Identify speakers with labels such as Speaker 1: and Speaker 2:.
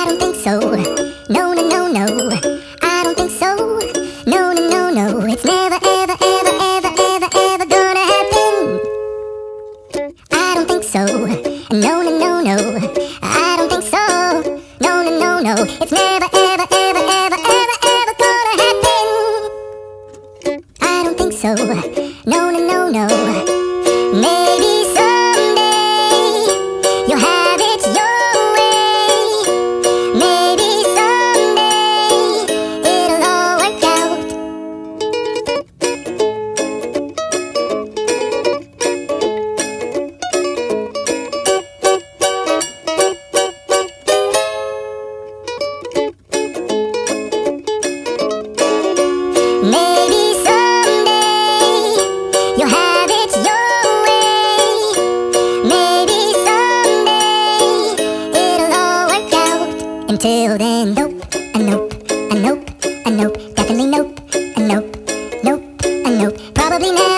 Speaker 1: I don't think so. No, no, no, no. I don't think so. No, no, no, no. It's never, ever, ever, ever, ever, ever gonna happen. I don't think so. No, no, no, no. I don't think so. No, no, no, no. It's never, ever, ever, ever, ever, ever gonna happen. I don't think so. No, no, no, no. Maybe someday you'll have it your way. Maybe someday it'll all work out. Maybe someday you'll have it your way. Maybe someday it'll all work out. Until then, nope, a nope, a nope, a nope, definitely nope, a nope, nope, a nope, probably never.